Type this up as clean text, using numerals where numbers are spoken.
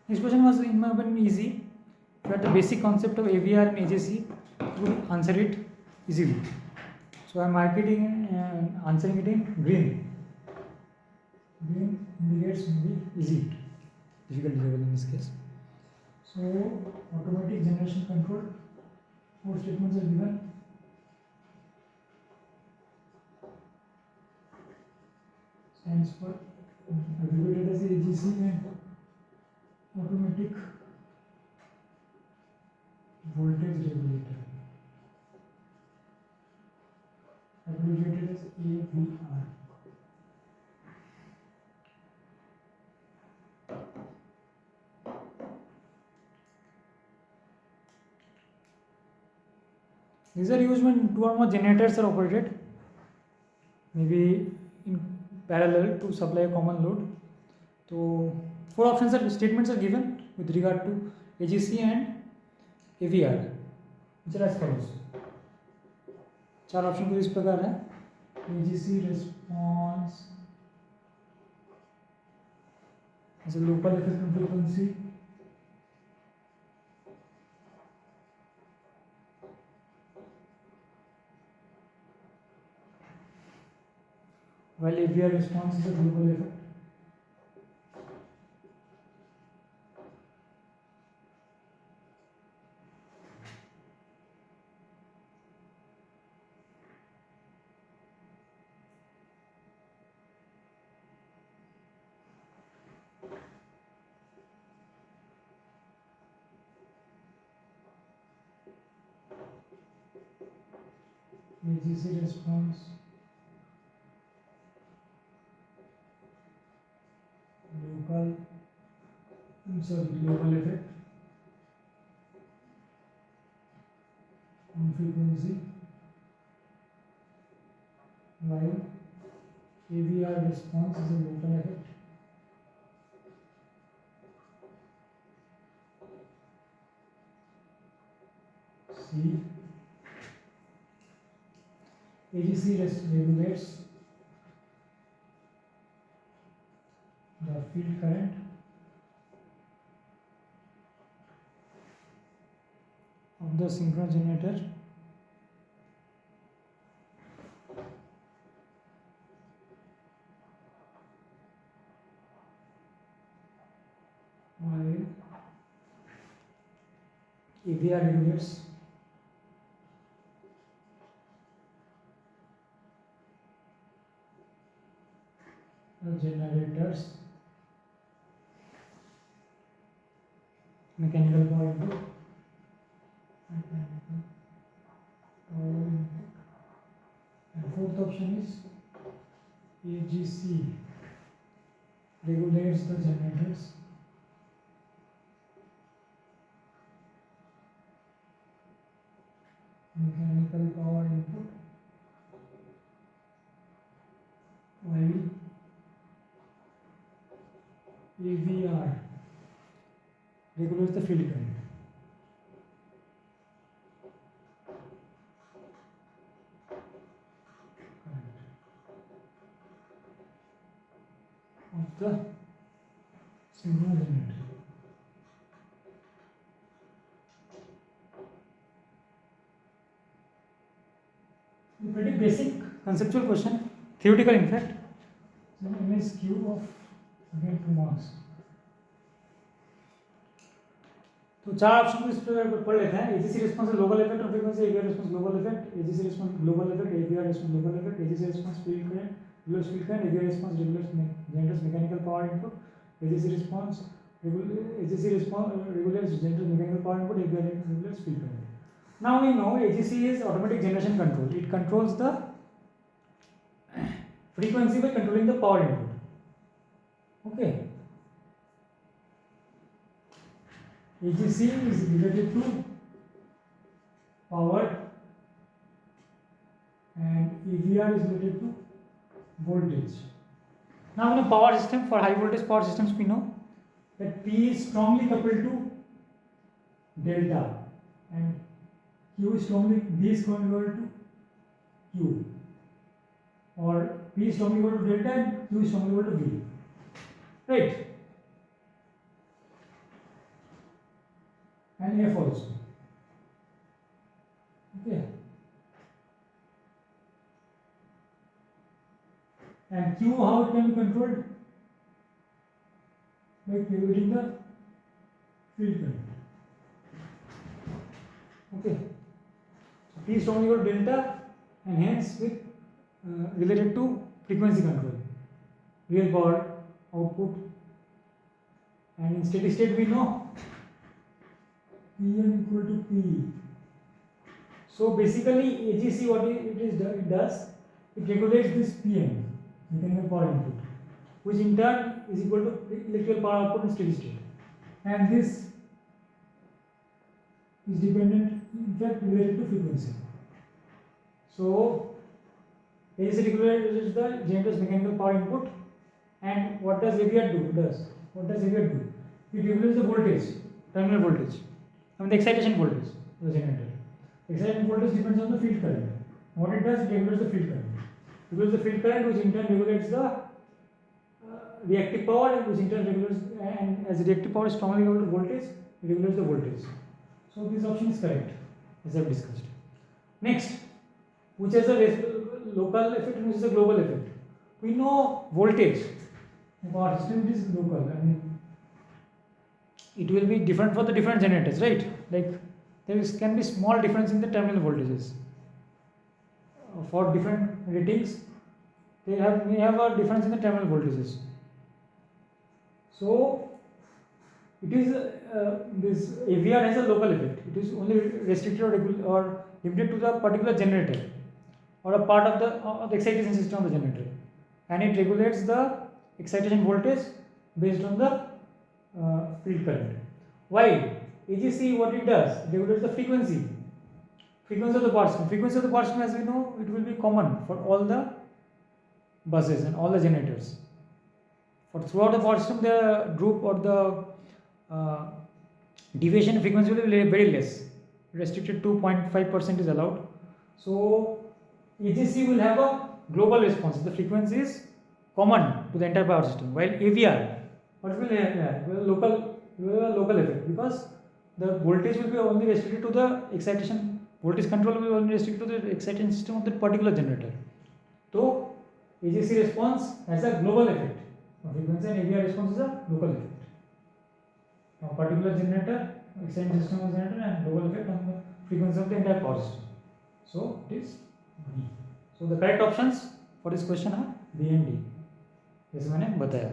This question was, in my opinion, easy. If you had the basic concept of AVR and AJC, you would answer it easily. So I am marking and answering it in green. Green indicates maybe easy, difficulty level in this case. So automatic generation control, 4 statements are given. Stands for abbreviated as AGC and automatic voltage regulator, abbreviated as AVR. These are used when 2 or more generators are operated, maybe in parallel to supply a common load. So 4 options are statements are given with regard to AGC and AVR, which are as follows. 4 option कुछ इस प्रकार है. AGC response as a local effect on frequency, while AVR response is a global effect. AGC response, global effect on frequency, while AVR response is a local effect. C. AGC regulates the field current of the synchronous generator while AVR regulates the generator's mechanical power input. And fourth option is AGC regulates the generator's mechanical power input, while AVR regulates the field current. Of the synchronous generator. A pretty basic conceptual question, theoretical in fact. So MSQ of again 2 marks. तो 4 option को इस पर पढ़ लेते हैं. AGC response local effect on frequency, AVR response global effect, AGC response global effect, AVR response global effect, AGC response field current, regulates field current, AVR response regulates generator's mechanical power input, AGC response regulates generator's mechanical power input, AVR regulates field current. Now we know AGC is automatic generation control. It controls the frequency by controlling the power input. Okay. AGC is related to power and AVR is related to voltage. Now in a power system, for high voltage power systems, we know that P is strongly coupled to delta and Q is strongly, B is strongly equal to Q, or P is strongly equal to delta and Q is strongly equal to V. Right? and F also. Okay. And Q, how it can be controlled? By regulating the field current. Okay. So P is only equal to delta and hence with related to frequency control, real power output, and in steady state we know Pm equal to P. So basically AGC what it does, it regulates this Pm, mechanical power input, which in turn is equal to electrical power output in steady state, and this is dependent, in fact related to frequency. So AGC regulates the generator's mechanical power input, and what does AVR do? What does AVR do? It regulates the voltage, terminal voltage, the excitation voltage of the generator. Excitation voltage depends on the field current. What it does, it regulates the field current. It regulates the field current, which in turn regulates the reactive power, which in turn regulates, and as the reactive power is strongly equal to voltage, it regulates the voltage. So this option is correct, as I have discussed. Next, which has a local effect and which is a global effect. We know voltage of our system is local. I mean, it will be different for the different generators, right? Like can be small difference in the terminal voltages. For different ratings, they may have a difference in the terminal voltages. So it is this AVR has a local effect. It is only restricted or limited to the particular generator or a part of the excitation system of the generator, and it regulates the excitation voltage based on the field current. While AGC, what it does, it regulates the frequency of the power system. Frequency of the power system, as we know, it will be common for all the buses and all the generators. For throughout the power system, the droop or the deviation frequency will be very less, restricted to 0.5% is allowed. So AGC will have a global response. The frequency is common to the entire power system. While AVR, what will have? Will have a local effect, because the voltage will be only restricted to the excitation. Voltage control will be only restricted to the excitation system of that particular generator. So AGC response has a global effect on frequency, and AVR response is a local effect. Now particular generator, excitation system of the generator, and global effect on the frequency of the entire power system. So it is B. So the correct options for this question are B and D, जैसे मैंने बताया.